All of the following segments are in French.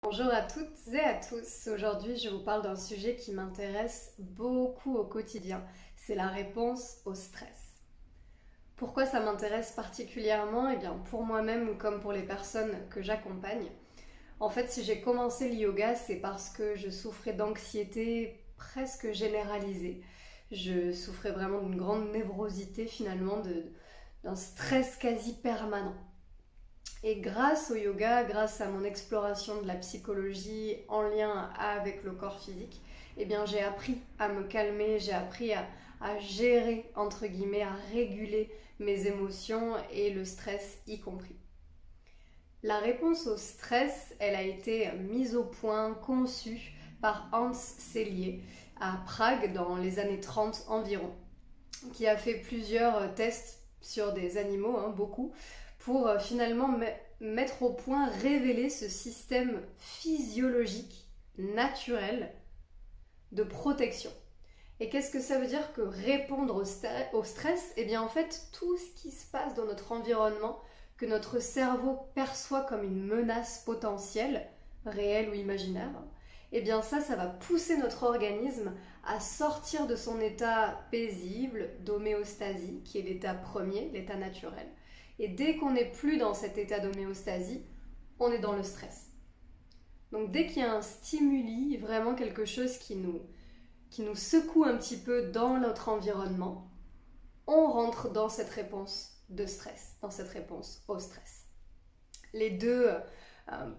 Bonjour à toutes et à tous. Aujourd'hui, je vous parle d'un sujet qui m'intéresse beaucoup au quotidien. C'est la réponse au stress. Pourquoi ça m'intéresse particulièrement? Eh bien, pour moi-même comme pour les personnes que j'accompagne. En fait, si j'ai commencé le yoga, c'est parce que je souffrais d'anxiété presque généralisée. Je souffrais vraiment d'une grande névrosité finalement, d'un stress quasi permanent. Et grâce au yoga, grâce à mon exploration de la psychologie en lien avec le corps physique, eh bien j'ai appris à me calmer, j'ai appris à gérer, entre guillemets, à réguler mes émotions et le stress y compris. La réponse au stress, elle a été mise au point, conçue par Hans Selye à Prague dans les années 30 environ, qui a fait plusieurs tests sur des animaux, beaucoup, pour finalement mettre au point, révéler ce système physiologique, naturel, de protection. Et qu'est-ce que ça veut dire que répondre au stress? Eh bien en fait, tout ce qui se passe dans notre environnement, que notre cerveau perçoit comme une menace potentielle, réelle ou imaginaire, eh bien ça va pousser notre organisme à sortir de son état paisible, d'homéostasie, qui est l'état premier, l'état naturel. Et dès qu'on n'est plus dans cet état d'homéostasie, on est dans le stress. Donc dès qu'il y a un stimuli, vraiment quelque chose qui nous secoue un petit peu dans notre environnement, on rentre dans cette réponse de stress, dans cette réponse au stress. Les deux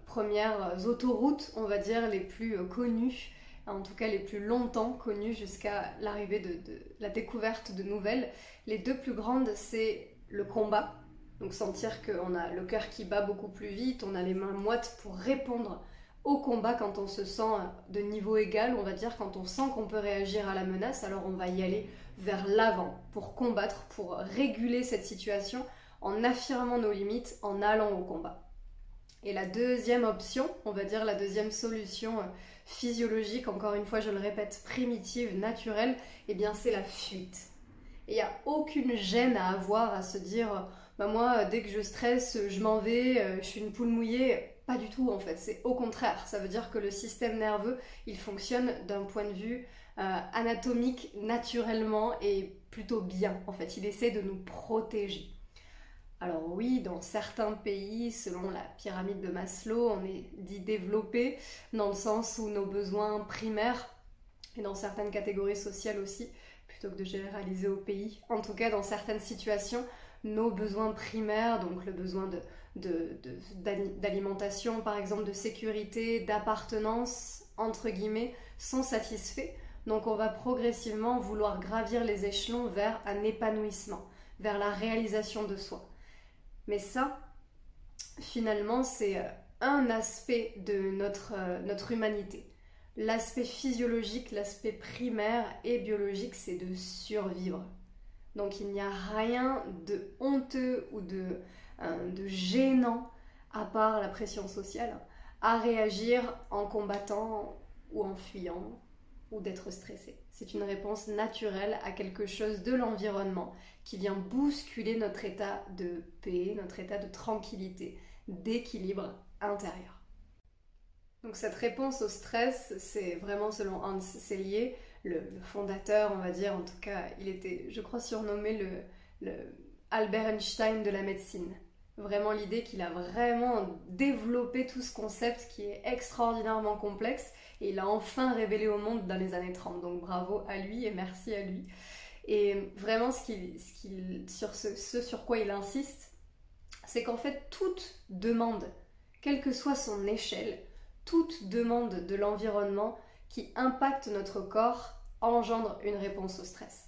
premières autoroutes, on va dire, les plus connues, en tout cas les plus longtemps connues jusqu'à l'arrivée de la découverte de nouvelles, les deux plus grandes, c'est le combat. Donc sentir qu'on a le cœur qui bat beaucoup plus vite, on a les mains moites pour répondre au combat quand on se sent de niveau égal, on va dire, quand on sent qu'on peut réagir à la menace, alors on va y aller vers l'avant pour combattre, pour réguler cette situation en affirmant nos limites, en allant au combat. Et la deuxième option, on va dire la deuxième solution physiologique, encore une fois je le répète, primitive, naturelle, eh bien c'est la fuite. Et il n'y a aucune gêne à avoir à se dire bah moi dès que je stresse je m'en vais, je suis une poule mouillée. Pas du tout en fait, c'est au contraire. Ça veut dire que le système nerveux il fonctionne d'un point de vue anatomique naturellement et plutôt bien en fait. Il essaie de nous protéger. Alors oui, dans certains pays, selon la pyramide de Maslow, on est dit développé dans le sens où nos besoins primaires, et dans certaines catégories sociales aussi, plutôt que de généraliser au pays, en tout cas dans certaines situations, nos besoins primaires, donc le besoin d'alimentation par exemple, de sécurité, d'appartenance, entre guillemets, sont satisfaits. Donc on va progressivement vouloir gravir les échelons vers un épanouissement, vers la réalisation de soi. Mais ça, finalement, c'est un aspect de notre humanité. L'aspect physiologique, l'aspect primaire et biologique, c'est de survivre. Donc il n'y a rien de honteux ou de gênant, à part la pression sociale, à réagir en combattant ou en fuyant ou d'être stressé. C'est une réponse naturelle à quelque chose de l'environnement qui vient bousculer notre état de paix, notre état de tranquillité, d'équilibre intérieur. Donc cette réponse au stress, c'est vraiment selon Hans Selye, le fondateur, on va dire, en tout cas, il était, je crois, surnommé le Albert Einstein de la médecine. Vraiment l'idée qu'il a vraiment développé tout ce concept qui est extraordinairement complexe et il a enfin révélé au monde dans les années 30. Donc bravo à lui et merci à lui. Et vraiment ce sur quoi il insiste, c'est qu'en fait toute demande, quelle que soit son échelle, toute demande de l'environnement qui impacte notre corps engendre une réponse au stress.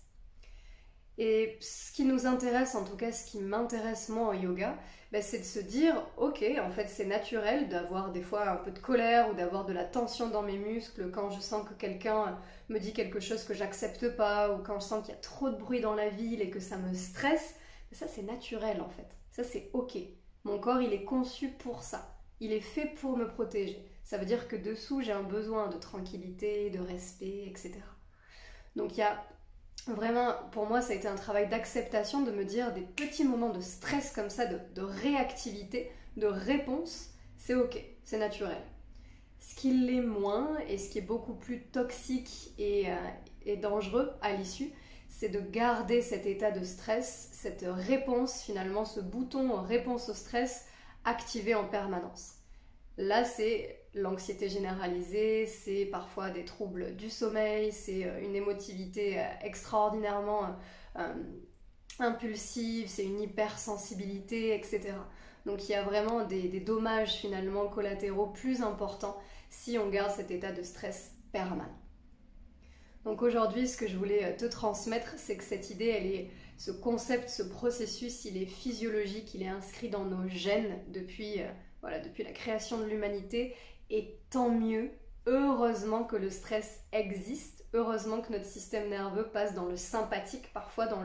Et ce qui nous intéresse, en tout cas ce qui m'intéresse moi en yoga, c'est de se dire ok, en fait c'est naturel d'avoir des fois un peu de colère ou d'avoir de la tension dans mes muscles quand je sens que quelqu'un me dit quelque chose que j'accepte pas ou quand je sens qu'il y a trop de bruit dans la ville et que ça me stresse. Ça c'est naturel en fait, ça c'est ok. Mon corps il est conçu pour ça, il est fait pour me protéger. Ça veut dire que dessous j'ai un besoin de tranquillité, de respect, etc. Donc il y a vraiment, pour moi, ça a été un travail d'acceptation, de me dire des petits moments de stress comme ça, de réactivité, de réponse, c'est ok, c'est naturel. Ce qui l'est moins et ce qui est beaucoup plus toxique et dangereux à l'issue, c'est de garder cet état de stress, cette réponse finalement, ce bouton réponse au stress activé en permanence. Là, c'est l'anxiété généralisée, c'est parfois des troubles du sommeil, c'est une émotivité extraordinairement impulsive, c'est une hypersensibilité, etc. Donc il y a vraiment des dommages finalement collatéraux plus importants si on garde cet état de stress permanent. Donc aujourd'hui, ce que je voulais te transmettre, c'est que cette idée, ce concept, ce processus, il est physiologique, il est inscrit dans nos gènes depuis la création de l'humanité. Et tant mieux, heureusement que le stress existe, heureusement que notre système nerveux passe dans le sympathique, parfois dans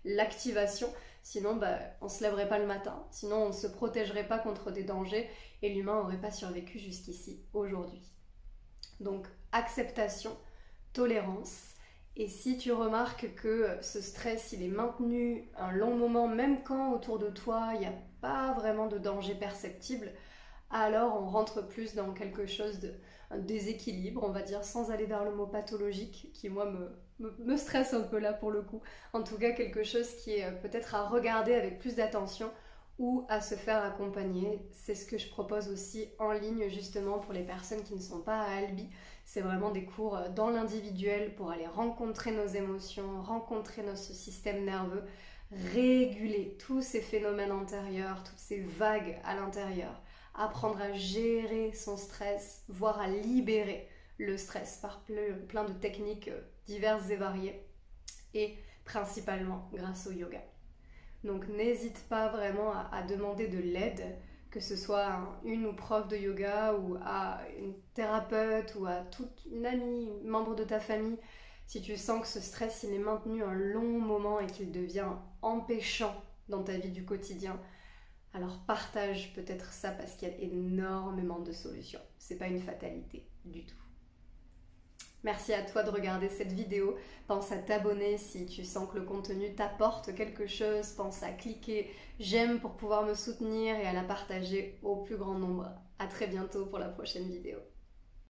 l'activation. Sinon, on ne se lèverait pas le matin, sinon on ne se protégerait pas contre des dangers et l'humain n'aurait pas survécu jusqu'ici, aujourd'hui. Donc, acceptation, tolérance. Et si tu remarques que ce stress, il est maintenu un long moment, même quand autour de toi, il n'y a pas vraiment de danger perceptible, alors on rentre plus dans quelque chose un déséquilibre, on va dire, sans aller vers le mot pathologique, qui moi me stresse un peu là pour le coup. En tout cas, quelque chose qui est peut-être à regarder avec plus d'attention ou à se faire accompagner. C'est ce que je propose aussi en ligne justement pour les personnes qui ne sont pas à Albi. C'est vraiment des cours dans l'individuel pour aller rencontrer nos émotions, rencontrer notre système nerveux, réguler tous ces phénomènes antérieurs, toutes ces vagues à l'intérieur, apprendre à gérer son stress, voire à libérer le stress par plein de techniques diverses et variées, et principalement grâce au yoga. Donc n'hésite pas vraiment à demander de l'aide, que ce soit une ou prof de yoga ou à une thérapeute ou à toute une amie, un membre de ta famille. Si tu sens que ce stress il est maintenu un long moment et qu'il devient empêchant dans ta vie du quotidien, alors partage peut-être ça parce qu'il y a énormément de solutions. C'est pas une fatalité du tout. Merci à toi de regarder cette vidéo. Pense à t'abonner si tu sens que le contenu t'apporte quelque chose. Pense à cliquer j'aime pour pouvoir me soutenir et à la partager au plus grand nombre. À très bientôt pour la prochaine vidéo.